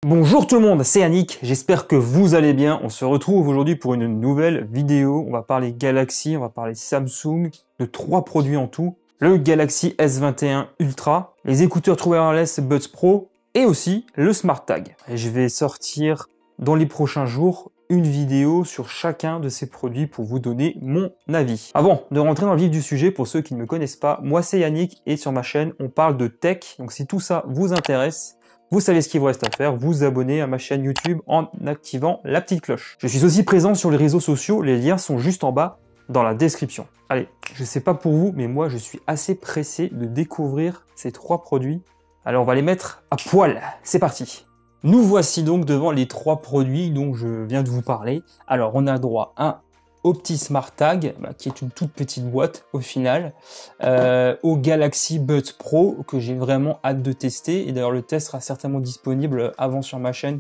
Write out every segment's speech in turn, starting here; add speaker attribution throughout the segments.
Speaker 1: Bonjour tout le monde, c'est Yannick, j'espère que vous allez bien. On se retrouve aujourd'hui pour une nouvelle vidéo. On va parler Galaxy, on va parler Samsung, de 3 produits en tout. Le Galaxy S21 Ultra, les écouteurs True Wireless Buds Pro et aussi le Smart Tag. Et je vais sortir dans les prochains jours une vidéo sur chacun de ces produits pour vous donner mon avis. Avant de rentrer dans le vif du sujet, pour ceux qui ne me connaissent pas, moi c'est Yannick et sur ma chaîne on parle de tech. Donc si tout ça vous intéresse, vous savez ce qu'il vous reste à faire, vous abonner à ma chaîne YouTube en activant la petite cloche. Je suis aussi présent sur les réseaux sociaux, les liens sont juste en bas dans la description. Allez, je sais pas pour vous, mais moi je suis assez pressé de découvrir ces 3 produits. Alors on va les mettre à poil, c'est parti. Nous voici donc devant les 3 produits dont je viens de vous parler. Alors on a droit à au petit Smart Tag, qui est une toute petite boîte au final, au Galaxy Buds Pro, que j'ai vraiment hâte de tester, et d'ailleurs le test sera certainement disponible avant sur ma chaîne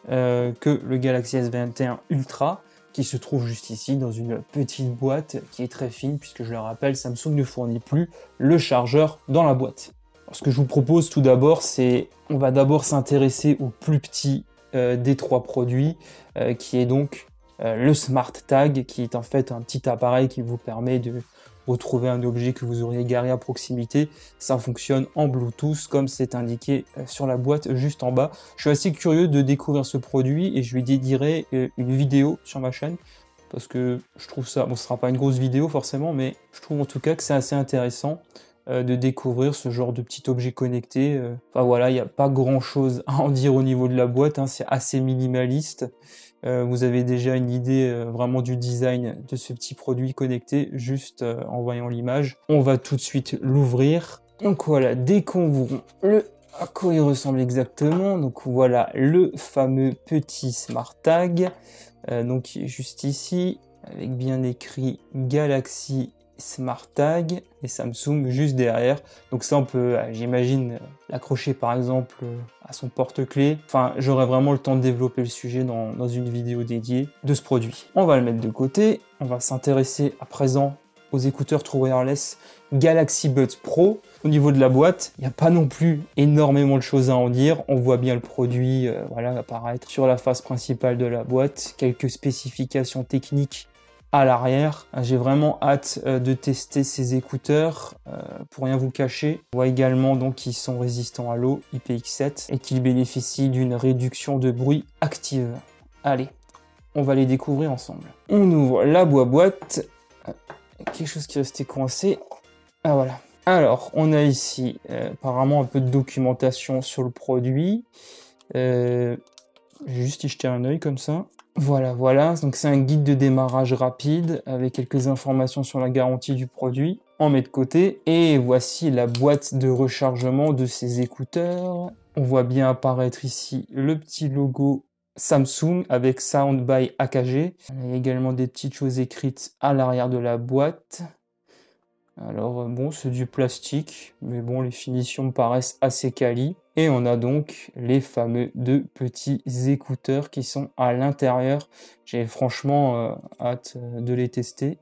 Speaker 1: que le Galaxy S21 Ultra, qui se trouve juste ici dans une petite boîte qui est très fine, puisque je le rappelle, Samsung ne fournit plus le chargeur dans la boîte. Alors, ce que je vous propose tout d'abord, c'est on va d'abord s'intéresser au plus petit des 3 produits, qui est donc le Smart Tag, qui est en fait un petit appareil qui vous permet de retrouver un objet que vous auriez garé à proximité. Ça fonctionne en Bluetooth comme c'est indiqué sur la boîte juste en bas. Je suis assez curieux de découvrir ce produit et je lui dédierai une vidéo sur ma chaîne parce que je trouve ça, bon ce sera pas une grosse vidéo forcément, mais je trouve en tout cas que c'est assez intéressant de découvrir ce genre de petit objet connecté. Enfin voilà, il n'y a pas grand chose à en dire au niveau de la boîte, hein, c'est assez minimaliste. Vous avez déjà une idée vraiment du design de ce petit produit connecté juste en voyant l'image. On va tout de suite l'ouvrir. Donc voilà, découvrons à quoi il ressemble exactement. Donc voilà le fameux petit Smart Tag, donc qui est juste ici avec bien écrit Galaxy Smart Tag et Samsung juste derrière. Donc ça on peut, j'imagine, l'accrocher par exemple à son porte-clés. Enfin, j'aurai vraiment le temps de développer le sujet dans une vidéo dédiée de ce produit. On va le mettre de côté. On va s'intéresser à présent aux écouteurs True Wireless Galaxy Buds Pro. Au niveau de la boîte, il n'y a pas non plus énormément de choses à en dire. On voit bien le produit voilà, apparaître sur la face principale de la boîte. Quelques spécifications techniques à l'arrière. J'ai vraiment hâte de tester ces écouteurs, pour rien vous cacher. On voit également donc qu'ils sont résistants à l'eau, IPX7, et qu'ils bénéficient d'une réduction de bruit active. Allez, on va les découvrir ensemble. On ouvre la boîte. Quelque chose qui restait coincé. Ah voilà. Alors, on a ici apparemment un peu de documentation sur le produit. J'ai juste y jeter un œil comme ça. Voilà, donc c'est un guide de démarrage rapide avec quelques informations sur la garantie du produit. On met de côté et voici la boîte de rechargement de ces écouteurs. On voit bien apparaître ici le petit logo Samsung avec Sound by AKG. Il y a également des petites choses écrites à l'arrière de la boîte. Alors bon, c'est du plastique, mais bon, les finitions me paraissent assez quali. Et on a donc les fameux 2 petits écouteurs qui sont à l'intérieur. J'ai franchement hâte de les tester.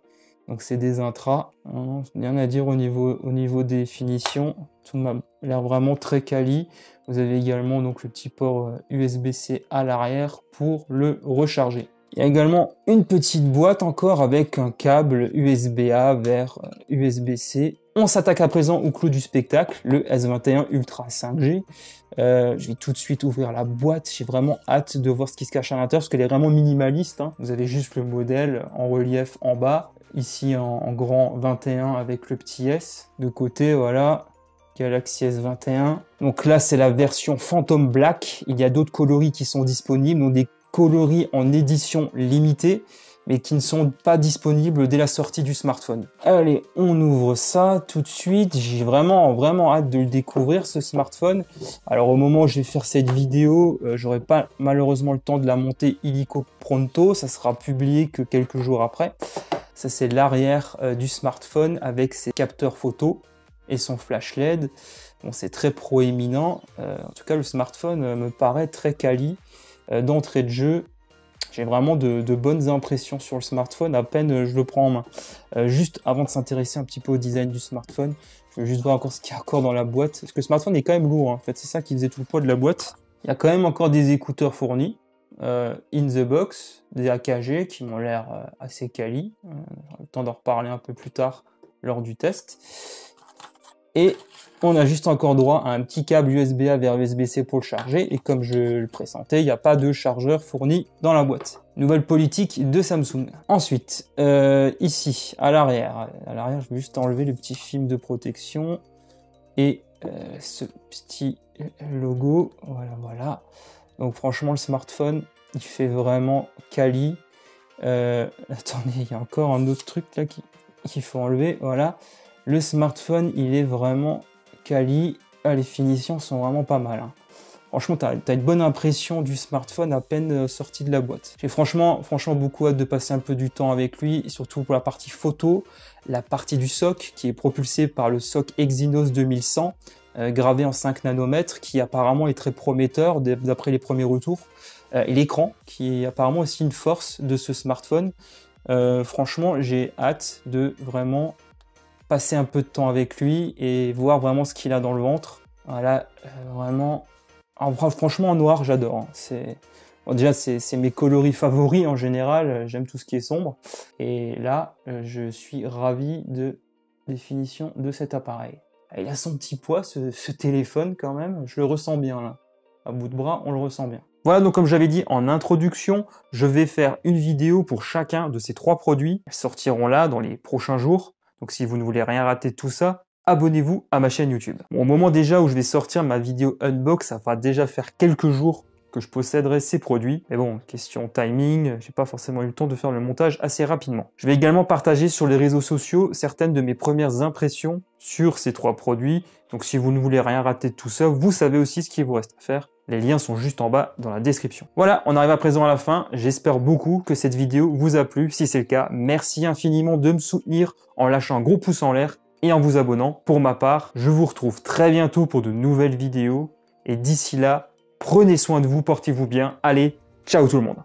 Speaker 1: Donc c'est des intras, hein, rien à dire au niveau des finitions. Tout m'a l'air vraiment très quali. Vous avez également donc le petit port USB-C à l'arrière pour le recharger. Il y a également une petite boîte encore avec un câble USB-A vers USB-C. On s'attaque à présent au clou du spectacle, le S21 Ultra 5G. Je vais tout de suite ouvrir la boîte. J'ai vraiment hâte de voir ce qui se cache à l'intérieur parce qu'elle est vraiment minimaliste, hein. Vous avez juste le modèle en relief en bas. Ici en grand 21 avec le petit S. De côté, voilà, Galaxy S21. Donc là, c'est la version Phantom Black. Il y a d'autres coloris qui sont disponibles, donc des coloris en édition limitée, mais qui ne sont pas disponibles dès la sortie du smartphone. Allez, on ouvre ça tout de suite. J'ai vraiment hâte de le découvrir, ce smartphone. Alors au moment où je vais faire cette vidéo, j'aurai pas malheureusement le temps de la monter illico pronto. Ça sera publié que quelques jours après. Ça, c'est l'arrière du smartphone avec ses capteurs photo et son flash LED. Bon, c'est très proéminent. En tout cas, le smartphone me paraît très quali. D'entrée de jeu, j'ai vraiment de bonnes impressions sur le smartphone à peine je le prends en main. Juste avant de s'intéresser un petit peu au design du smartphone, je veux juste voir encore ce qu'il y a encore dans la boîte, parce que le smartphone est quand même lourd, hein. En fait c'est ça qui faisait tout le poids de la boîte. Il y a quand même encore des écouteurs fournis, in the box, des AKG qui m'ont l'air assez quali. J'aurai le temps d'en reparler un peu plus tard lors du test. Et on a juste encore droit à un petit câble USB-A vers USB-C pour le charger. Et comme je le pressentais, il n'y a pas de chargeur fourni dans la boîte. Nouvelle politique de Samsung. Ensuite, ici, à l'arrière, je vais juste enlever le petit film de protection et ce petit logo. Voilà. Donc franchement, le smartphone, il fait vraiment quali. Attendez, il y a encore un autre truc là qu'il faut enlever. Voilà. Le smartphone, il est vraiment quali. Les finitions sont vraiment pas mal. Hein. Franchement, t'as une bonne impression du smartphone à peine sorti de la boîte. J'ai franchement beaucoup hâte de passer un peu du temps avec lui, et surtout pour la partie photo, la partie du SoC qui est propulsée par le SoC Exynos 2100, gravé en 5 nanomètres, qui apparemment est très prometteur d'après les premiers retours. Et l'écran, qui est apparemment aussi une force de ce smartphone. Franchement, j'ai hâte de vraiment passer un peu de temps avec lui et voir vraiment ce qu'il a dans le ventre. Voilà, vraiment... franchement, en noir, j'adore. Hein. Bon, déjà, c'est mes coloris favoris en général. J'aime tout ce qui est sombre. Et là, je suis ravi de définition de cet appareil. Il a son petit poids, ce téléphone quand même. Je le ressens bien là. À bout de bras, on le ressent bien. Voilà, donc comme j'avais dit en introduction, je vais faire une vidéo pour chacun de ces 3 produits. Elles sortiront là dans les prochains jours. Donc si vous ne voulez rien rater de tout ça, abonnez-vous à ma chaîne YouTube. Bon, au moment déjà où je vais sortir ma vidéo unbox, ça va déjà faire quelques jours que je posséderai ces produits. Mais bon, question timing, j'ai pas forcément eu le temps de faire le montage assez rapidement. Je vais également partager sur les réseaux sociaux certaines de mes premières impressions sur ces 3 produits. Donc si vous ne voulez rien rater de tout ça, vous savez aussi ce qu'il vous reste à faire. Les liens sont juste en bas dans la description. Voilà, on arrive à présent à la fin. J'espère beaucoup que cette vidéo vous a plu. Si c'est le cas, merci infiniment de me soutenir en lâchant un gros pouce en l'air et en vous abonnant. Pour ma part, je vous retrouve très bientôt pour de nouvelles vidéos. Et d'ici là, prenez soin de vous, portez-vous bien. Allez, ciao tout le monde.